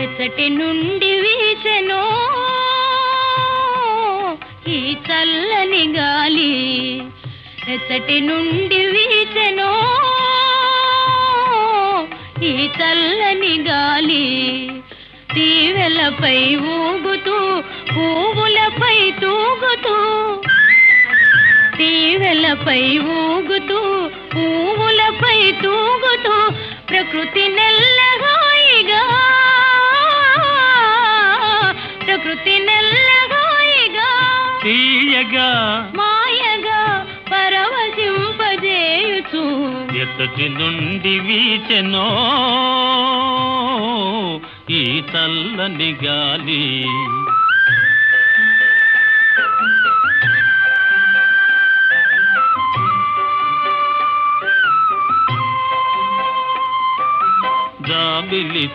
ఎచ్చటి నుండి వీచెనో ఈ చల్లని గాలి, ఎచ్చటి నుండి వీచెనో ఈ చల్లని గాలి. తీవెలపై ఊగుతూ పువ్వులపై తూగుతూ, తీవెలపై ఊగుతూ పువ్వులపై తూగుతూ, ప్రకృతి నెల్లగాయిగా, ప్రకృతి నెల్లగాయిగా తీయగా మాయగా పరవశింపజేయుచు. ఎత్తటి నుండి వీచెనో ఈ చల్లని గాలి. జాబిలి